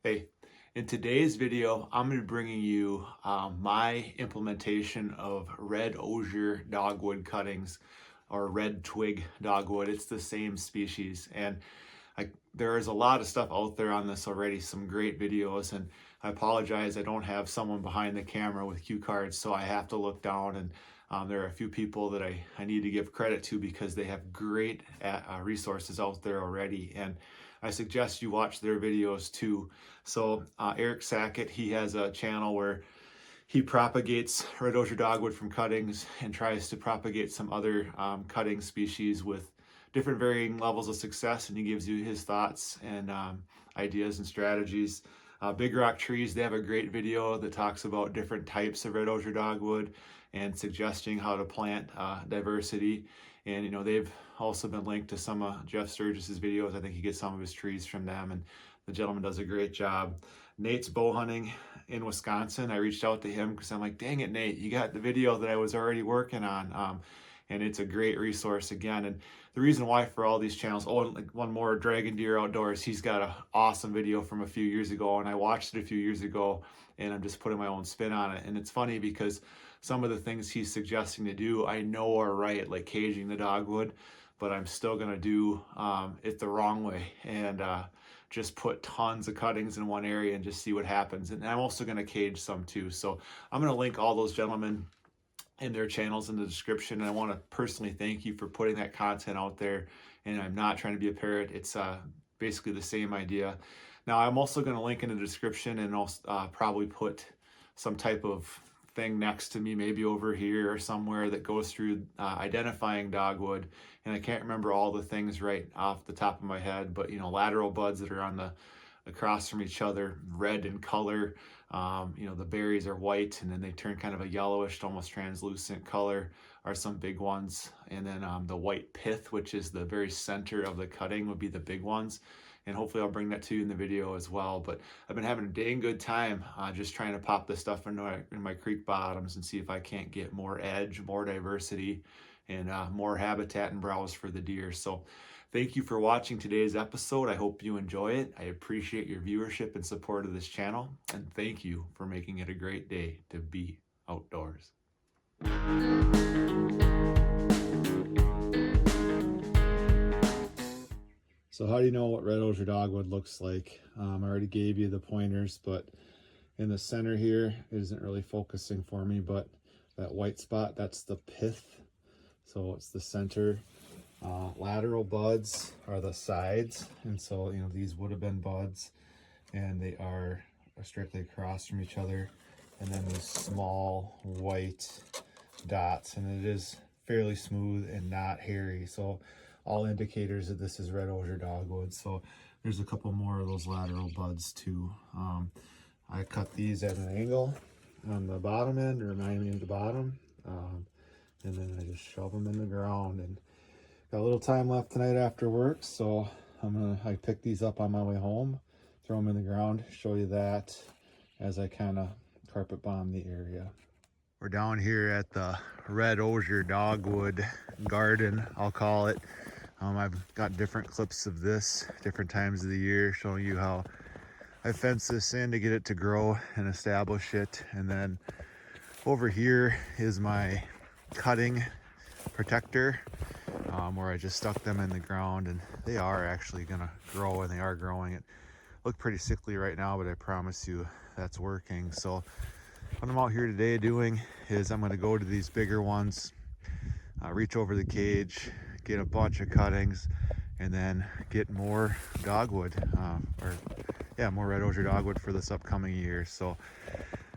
Hey, in today's video, I'm going to be bringing you my implementation of red osier dogwood cuttings or red twig dogwood. It's the same species, and there is a lot of stuff out there on this already, some great videos, and I apologize, I don't have someone behind the camera with cue cards, so I have to look down, and there are a few people that I need to give credit to because they have great resources out there already, and I suggest you watch their videos too. So Eric Sackett, he has a channel where he propagates red osier dogwood from cuttings and tries to propagate some other cutting species with different varying levels of success, and he gives you his thoughts and ideas and strategies. Big Rock Trees, they have a great video that talks about different types of red osier dogwood and suggesting how to plant diversity. And they've also been linked to some of Jeff Sturgis's videos. I think he gets some of his trees from them, and the gentleman does a great job. Nate's bow hunting in Wisconsin, I reached out to him because I'm like, dang it, Nate, you got the video that I was already working on. And it's a great resource again. And the reason why for all these channels, oh, and like one more, Dragon Deer Outdoors, he's got an awesome video from a few years ago, and I watched it a few years ago, and I'm just putting my own spin on it. And it's funny because some of the things he's suggesting to do, I know are right, like caging the dogwood, but I'm still gonna do it the wrong way and just put tons of cuttings in one area and just see what happens. And I'm also gonna cage some too. So I'm gonna link all those gentlemen and their channels in the description. And I want to personally thank you for putting that content out there. And I'm not trying to be a parrot. It's basically the same idea. Now, I'm also going to link in the description, and I'll probably put some type of thing next to me, maybe over here or somewhere, that goes through identifying dogwood. And I can't remember all the things right off the top of my head, but lateral buds that are on the across from each other, red in color. The berries are white and then they turn kind of a yellowish, almost translucent color, are some big ones. And then the white pith, which is the very center of the cutting, would be the big ones. And hopefully I'll bring that to you in the video as well. But I've been having a dang good time just trying to pop this stuff in my creek bottoms and see if I can't get more edge, more diversity, and more habitat and browse for the deer. So thank you for watching today's episode. I hope you enjoy it. I appreciate your viewership and support of this channel. And thank you for making it a great day to be outdoors. So how do you know what red osier dogwood looks like? I already gave you the pointers, but in the center here, it isn't really focusing for me, but that white spot, that's the pith. So it's the center. Lateral buds are the sides, and so these would have been buds, and they are strictly across from each other, and then these small white dots, and it is fairly smooth and not hairy, so all indicators that this is red osier dogwood. So there's a couple more of those lateral buds too. I cut these at an angle on the bottom end, or 9 at the bottom, and then I just shove them in the ground. And got a little time left tonight after work, so I picked these up on my way home, throw them in the ground, show you that as I kind of carpet bomb the area. We're down here at the red osier dogwood garden, I'll call it. I've got different clips of this different times of the year, showing you how I fence this in to get it to grow and establish it. And then over here is my cutting protector, where I just stuck them in the ground, and they are actually gonna grow, and they are growing. It look pretty sickly right now, but I promise you that's working. So what I'm out here today doing is I'm gonna go to these bigger ones, reach over the cage, get a bunch of cuttings, and then get more dogwood, more red osier dogwood for this upcoming year. So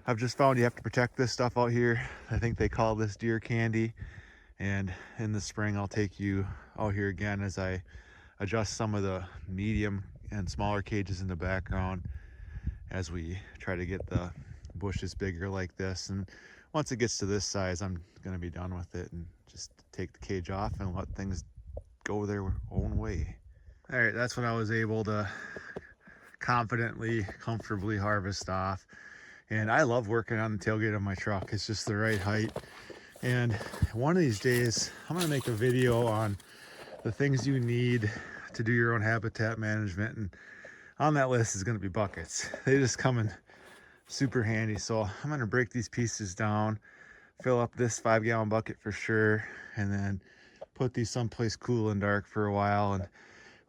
I've just found you have to protect this stuff out here. I think they call this deer candy. And in the spring, I'll take you out here again as I adjust some of the medium and smaller cages in the background as we try to get the bushes bigger like this. And once it gets to this size, I'm gonna be done with it and just take the cage off and let things go their own way. All right, that's what I was able to confidently, comfortably harvest off. And I love working on the tailgate of my truck. It's just the right height. And one of these days, I'm gonna make a video on the things you need to do your own habitat management. And on that list is going to be buckets. They just come in super handy. So I'm going to break these pieces down, fill up this 5-gallon bucket for sure, and then put these someplace cool and dark for a while. And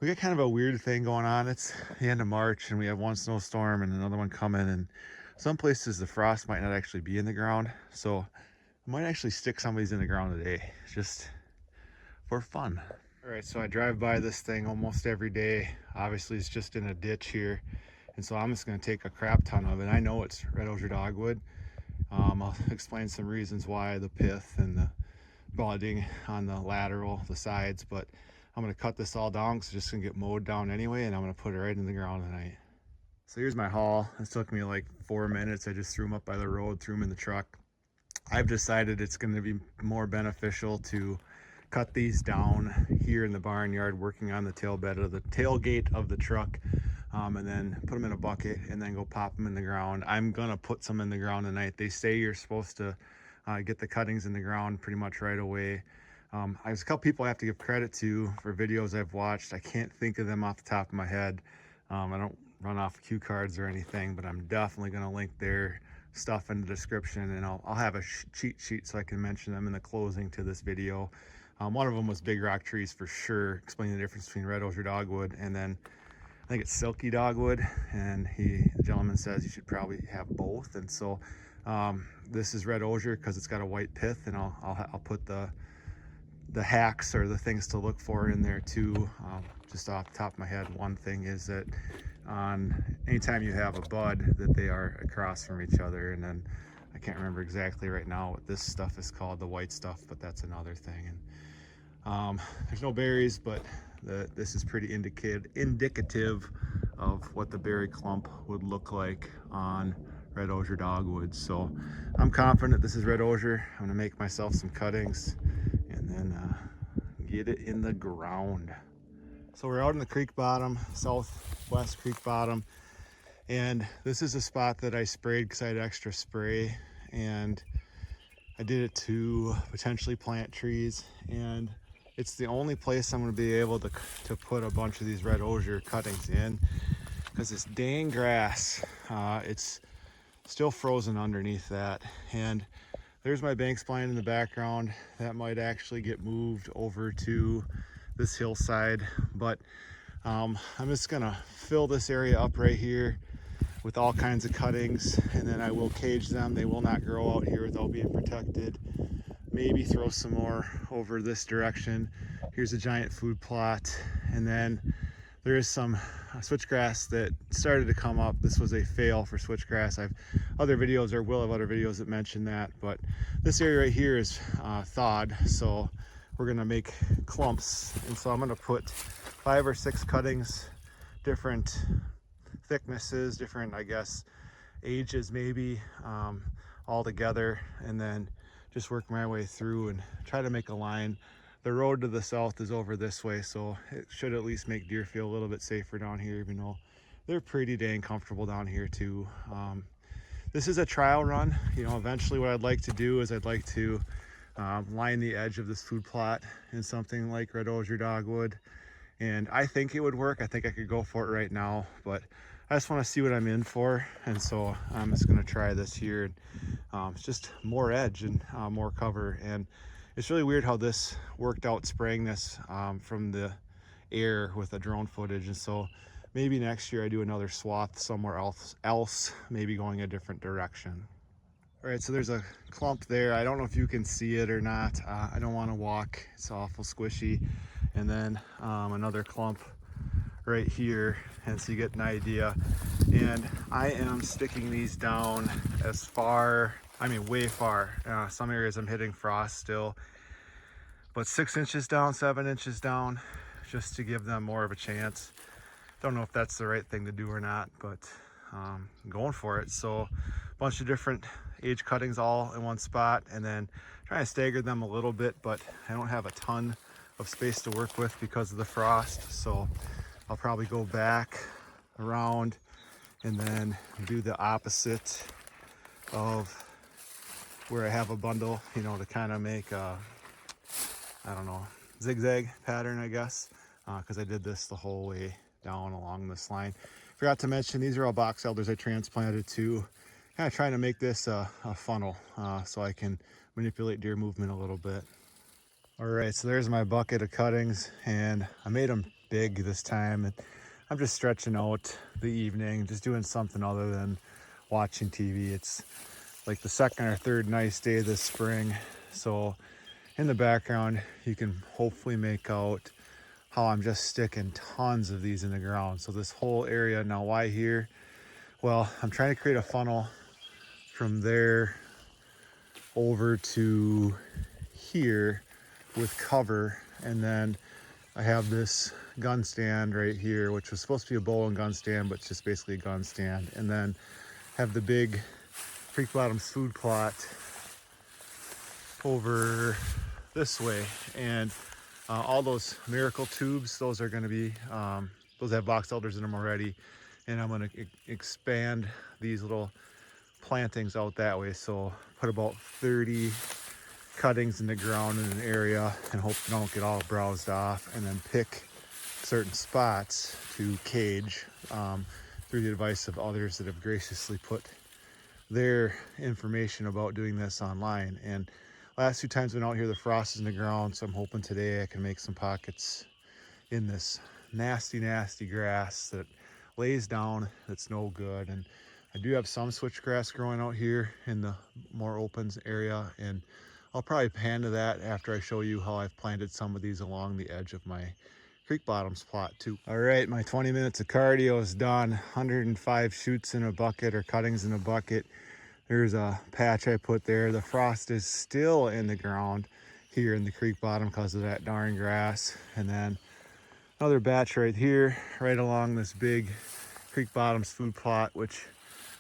we got kind of a weird thing going on. It's the end of March and we have one snowstorm and another one coming, and some places the frost might not actually be in the ground. So I might actually stick some of these in the ground today, just for fun. All right, so I drive by this thing almost every day. Obviously it's just in a ditch here, and so I'm just going to take a crap ton of it. I know it's red osier dogwood. I'll explain some reasons why, the pith and the budding on the lateral, the sides, but I'm going to cut this all down because it's just going to get mowed down anyway, and I'm going to put it right in the ground tonight. So here's my haul. This took me like 4 minutes. I just threw them up by the road, threw them in the truck. I've decided it's going to be more beneficial to cut these down here in the barnyard, working on the tailgate of the truck, and then put them in a bucket and then go pop them in the ground. I'm gonna put some in the ground tonight. They say you're supposed to get the cuttings in the ground pretty much right away. There's a couple people I have to give credit to for videos I've watched. I can't think of them off the top of my head. I don't run off cue cards or anything, but I'm definitely gonna link their stuff in the description, and I'll have a cheat sheet so I can mention them in the closing to this video. One of them was Big Rock Trees for sure, explaining the difference between red osier dogwood, and then I think it's Silky Dogwood, and the gentleman says you should probably have both. And so this is red osier because it's got a white pith, and I'll put the hacks or the things to look for in there too. Just off the top of my head, one thing is that anytime you have a bud, that they are across from each other. And then I can't remember exactly right now what this stuff is called, the white stuff, but that's another thing. And there's no berries, but this is pretty indicative of what the berry clump would look like on red osier dogwood. So I'm confident this is red osier. I'm gonna make myself some cuttings and then get it in the ground. So we're out in the creek bottom, southwest creek bottom, and this is a spot that I sprayed because I had extra spray, and I did it to potentially plant trees, and it's the only place I'm going to be able to put a bunch of these red osier cuttings in, because this dang grass, it's still frozen underneath that. And there's my bank spline in the background. That might actually get moved over to this hillside, but I'm just gonna fill this area up right here with all kinds of cuttings, and then I will cage them. They will not grow out here without being protected. Maybe throw some more over this direction. Here's a giant food plot, and then there is some switchgrass that started to come up. This was a fail for switchgrass. I've other videos, or will have other videos that mention that, but this area right here is thawed, so we're gonna make clumps. And so I'm gonna put 5 or 6 cuttings, different thicknesses, different, I guess, ages maybe, all together, and then just work my way through and try to make a line. The road to the south is over this way, so it should at least make deer feel a little bit safer down here, even though they're pretty dang comfortable down here too. This is a trial run. You know, eventually what I'd like to do is I'd like to line the edge of this food plot in something like red osier dogwood, and I think it would work. I think I could go for it right now, but I just want to see what I'm in for, and so I'm just going to try this here. It's just more edge and more cover, and it's really weird how this worked out, spraying this from the air with the drone footage. And so maybe next year I do another swath somewhere else, maybe going a different direction. All right, so there's a clump there. I don't know if you can see it or not. I don't want to walk, it's awful squishy. And then another clump right here, and so you get an idea. And I am sticking these down as far, I mean way far. Some areas I'm hitting frost still, but 6 inches down, 7 inches down, just to give them more of a chance. Don't know if that's the right thing to do or not, but I'm going for it. So a bunch of different age cuttings all in one spot, and then trying to stagger them a little bit, but I don't have a ton of space to work with because of the frost. So I'll probably go back around and then do the opposite of where I have a bundle, you know, to kind of make a, I don't know, zigzag pattern, I guess, because I did this the whole way down along this line. Forgot to mention, these are all box elders I transplanted too. Kind of trying to make this a funnel so I can manipulate deer movement a little bit. All right, so there's my bucket of cuttings, and I made them big this time. And I'm just stretching out the evening, just doing something other than watching TV. It's like the second or third nice day this spring. So in the background, you can hopefully make out how I'm just sticking tons of these in the ground. So this whole area, now why here? Well, I'm trying to create a funnel from there over to here with cover, and then I have this gun stand right here, which was supposed to be a bow and gun stand, but it's just basically a gun stand, and then have the big creek bottoms food plot over this way. And all those miracle tubes, those are going to be those have box elders in them already, and I'm going to expand these little plantings out that way. So put about 30 cuttings in the ground in an area and hope they don't get all browsed off, and then pick certain spots to cage through the advice of others that have graciously put their information about doing this online. And last few times I've been out here, the frost is in the ground, so I'm hoping today I can make some pockets in this nasty grass that lays down, that's no good. And I do have some switchgrass growing out here in the more open area, and I'll probably pan to that after I show you how I've planted some of these along the edge of my creek bottoms plot too. All right, my 20 minutes of cardio is done. 105 shoots in a bucket, or cuttings in a bucket. There's a patch I put there. The frost is still in the ground here in the creek bottom because of that darn grass. And then another batch right here, right along this big creek bottoms food plot, which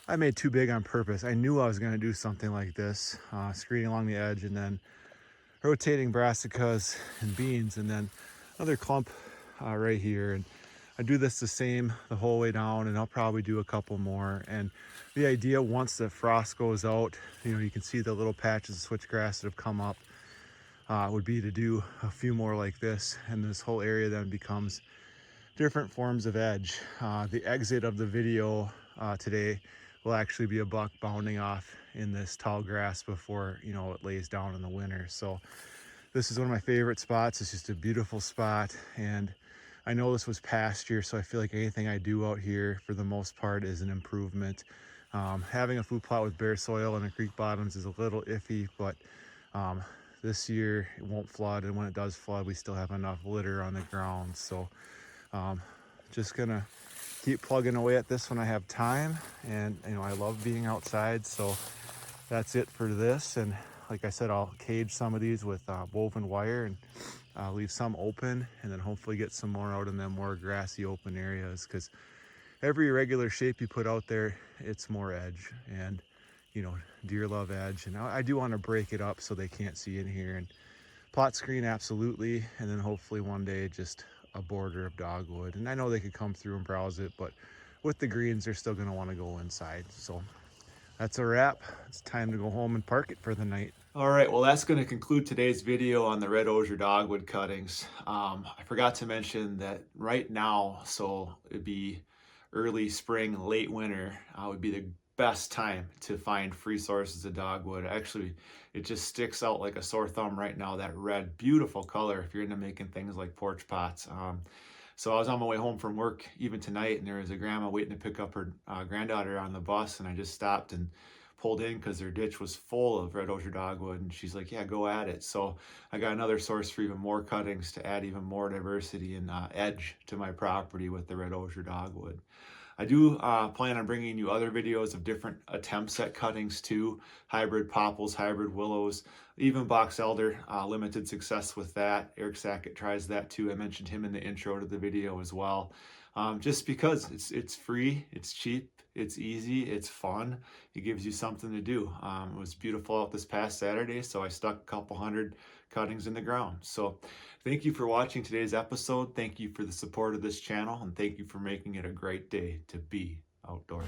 I made too big on purpose. I knew I was going to do something like this, screening along the edge, and then rotating brassicas and beans, and then another clump right here. And I do this the same the whole way down, and I'll probably do a couple more. And the idea, once the frost goes out, you can see the little patches of switchgrass that have come up, would be to do a few more like this, and this whole area then becomes different forms of edge. The exit of the video today will actually be a buck bounding off in this tall grass before it lays down in the winter. So this is one of my favorite spots. It's just a beautiful spot, and I know this was pasture, so I feel like anything I do out here for the most part is an improvement. Having a food plot with bare soil and a creek bottoms is a little iffy, but this year it won't flood, and when it does flood, we still have enough litter on the ground. So just gonna keep plugging away at this when I have time. And I love being outside, so that's it for this. And like I said, I'll cage some of these with woven wire, and leave some open, and then hopefully get some more out in them more grassy open areas, because every irregular shape you put out there, it's more edge, and deer love edge. And I do want to break it up so they can't see in here. And plot screen, absolutely, and then hopefully one day just a border of dogwood. And I know they could come through and browse it, but with the greens, they're still going to want to go inside. So that's a wrap. It's time to go home and park it for the night. All right, well, that's going to conclude today's video on the red osier dogwood cuttings. I forgot to mention that right now, so it'd be early spring, late winter, would be the best time to find free sources of dogwood. Actually, it just sticks out like a sore thumb right now, that red, beautiful color if you're into making things like porch pots. So I was on my way home from work even tonight, and there was a grandma waiting to pick up her granddaughter on the bus, and I just stopped and pulled in because their ditch was full of red osier dogwood, and she's like, yeah, go at it. So I got another source for even more cuttings to add even more diversity and edge to my property with the red osier dogwood. I do plan on bringing you other videos of different attempts at cuttings too, hybrid popples, hybrid willows, even box elder, limited success with that. Eric Sackett tries that too. I mentioned him in the intro to the video as well. Just because it's free, it's cheap, it's easy, it's fun. It gives you something to do. It was beautiful out this past Saturday, so I stuck a couple hundred cuttings in the ground. So thank you for watching today's episode. Thank you for the support of this channel, and thank you for making it a great day to be outdoors.